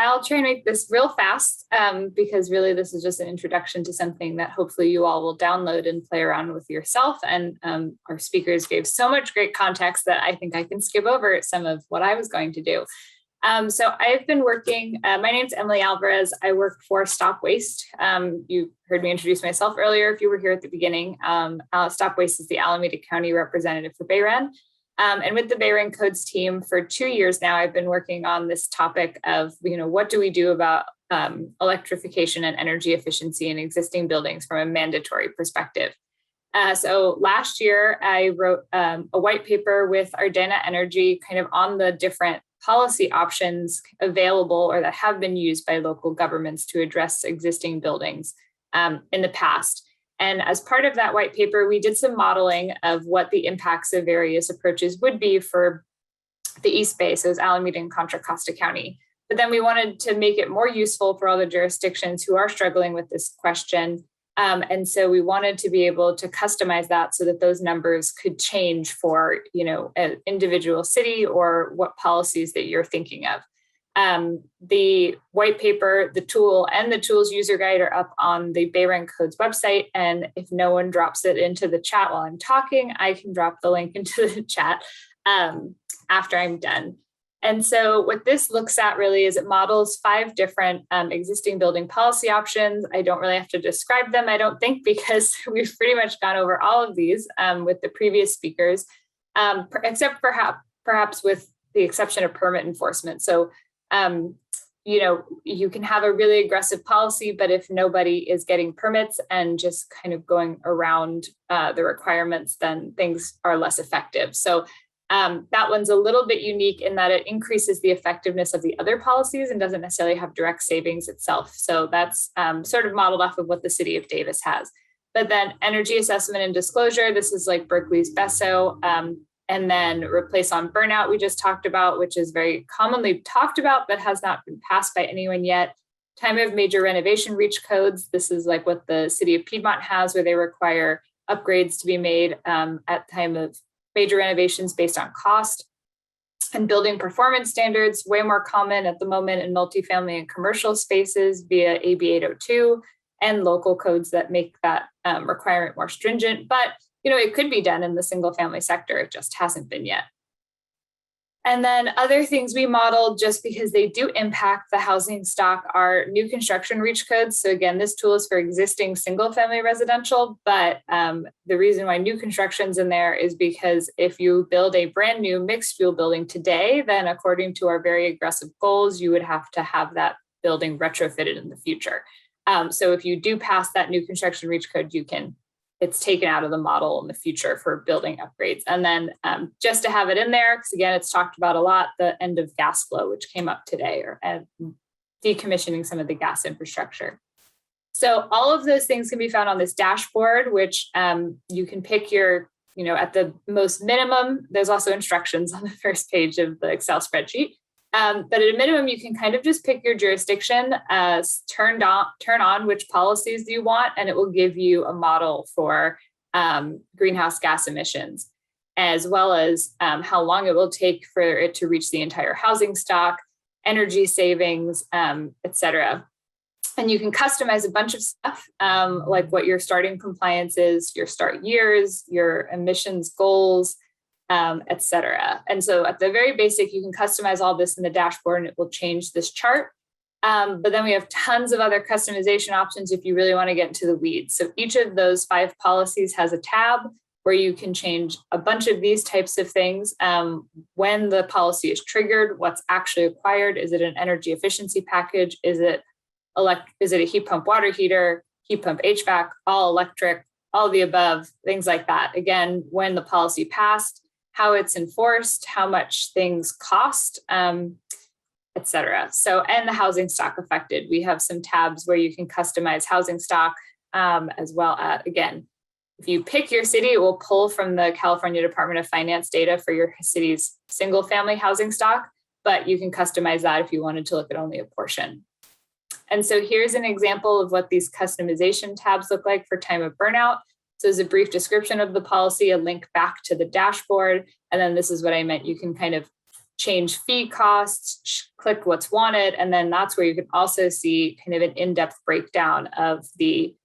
I'll try and make this real fast because really this is just an introduction to something that hopefully you all will download and play around with yourself. And our speakers gave so much great context that I think I can skip over some of what I was going to do. So I've been working, my name's Emily Alvarez. I work for StopWaste. You heard me introduce myself earlier if you were here at the beginning. StopWaste is the Alameda County representative for BayREN. And with the BayREN Codes team for 2 years now, I've been working on this topic of, what do we do about electrification and energy efficiency in existing buildings from a mandatory perspective. So last year, I wrote a white paper with Ardena Energy kind of on the different policy options available or that have been used by local governments to address existing buildings in the past. And as part of that white paper, we did some modeling of what the impacts of various approaches would be for the East Bay, so it was Alameda and Contra Costa County. But then we wanted to make it more useful for all the jurisdictions who are struggling with this question. And so we wanted to be able to customize that so that those numbers could change for, an individual city or what policies that you're thinking of. The white paper, the tool, and the tools user guide are up on the BayREN Codes website. And if no one drops it into the chat while I'm talking, I can drop the link into the chat after I'm done. And so what this looks at really is it models 5 different existing building policy options. I don't really have to describe them, I don't think, because we've pretty much gone over all of these with the previous speakers, except perhaps with the exception of permit enforcement. So, you can have a really aggressive policy, but if nobody is getting permits and just kind of going around the requirements, then things are less effective. So that one's a little bit unique in that it increases the effectiveness of the other policies and doesn't necessarily have direct savings itself. So that's sort of modeled off of what the city of Davis has. But then energy assessment and disclosure, this is like Berkeley's BESO. And then replace on burnout we just talked about, which is very commonly talked about, but has not been passed by anyone yet. Time of major renovation reach codes. This is like what the city of Piedmont has, where they require upgrades to be made at time of major renovations based on cost. And building performance standards, way more common at the moment in multifamily and commercial spaces via AB 802 and local codes that make that requirement more stringent. But it could be done in the single family sector. It just hasn't been yet. And then other things we modeled just because they do impact the housing stock are new construction reach codes. So again, this tool is for existing single family residential, but the reason why new construction's in there is because if you build a brand new mixed fuel building today, then according to our very aggressive goals, you would have to have that building retrofitted in the future. So if you do pass that new construction reach code, it's taken out of the model in the future for building upgrades. And then just to have it in there, because again, it's talked about a lot, the end of gas flow, which came up today, or decommissioning some of the gas infrastructure. So all of those things can be found on this dashboard, which you can pick your, at the most minimum, there's also instructions on the first page of the Excel spreadsheet. But at a minimum, you can kind of just pick your jurisdiction, turn on which policies you want, and it will give you a model for greenhouse gas emissions, as well as how long it will take for it to reach the entire housing stock, energy savings, et cetera. And you can customize a bunch of stuff, like what your starting compliance is, your start years, your emissions goals, et cetera. And so at the very basic, you can customize all this in the dashboard and it will change this chart. But then we have tons of other customization options if you really want to get into the weeds. So each of those 5 policies has a tab where you can change a bunch of these types of things. When the policy is triggered, what's actually required? Is it an energy efficiency package? Is it a heat pump water heater, heat pump HVAC, all electric, all of the above, things like that. Again, when the policy passed, how it's enforced, how much things cost, et cetera. So, and the housing stock affected. We have some tabs where you can customize housing stock as well. Again, if you pick your city, it will pull from the California Department of Finance data for your city's single family housing stock, but you can customize that if you wanted to look at only a portion. And so here's an example of what these customization tabs look like for time of burnout. So as a brief description of the policy, a link back to the dashboard. And then this is what I meant. You can kind of change fee costs, click what's wanted. And then that's where you can also see kind of an in-depth breakdown of the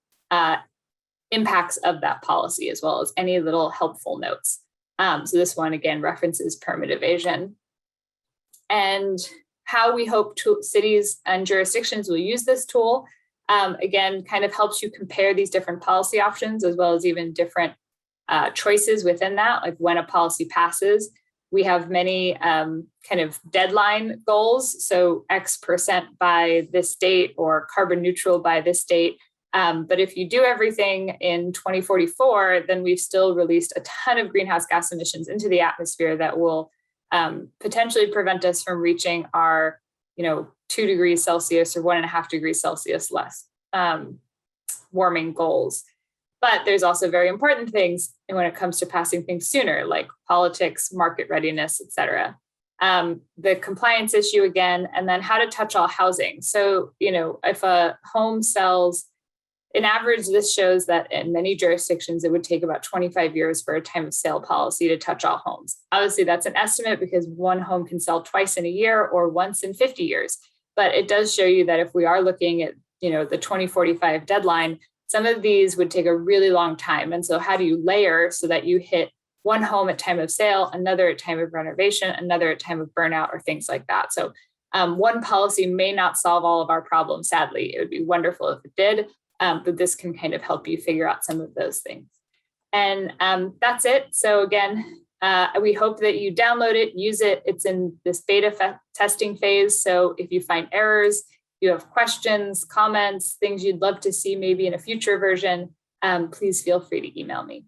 impacts of that policy, as well as any little helpful notes. So this one, again, references permit evasion. And how we hope cities and jurisdictions will use this tool, again, kind of helps you compare these different policy options, as well as even different choices within that, like when a policy passes. We have many kind of deadline goals, so X% by this date or carbon neutral by this date. But if you do everything in 2044, then we've still released a ton of greenhouse gas emissions into the atmosphere that will potentially prevent us from reaching our, 2 degrees Celsius or 1.5 degrees Celsius less warming goals. But there's also very important things when it comes to passing things sooner, like politics, market readiness, et cetera. The compliance issue again, and then how to touch all housing. So, if a home sells, in average, this shows that in many jurisdictions, it would take about 25 years for a time of sale policy to touch all homes. Obviously, that's an estimate because one home can sell twice in a year or once in 50 years. But it does show you that if we are looking at, the 2045 deadline, some of these would take a really long time. And so how do you layer so that you hit one home at time of sale, another at time of renovation, another at time of burnout, or things like that? So one policy may not solve all of our problems, sadly. It would be wonderful if it did, but this can kind of help you figure out some of those things. And that's it. So again, we hope that you download it, use it. It's in this beta testing phase. So if you find errors, you have questions, comments, things you'd love to see maybe in a future version, please feel free to email me.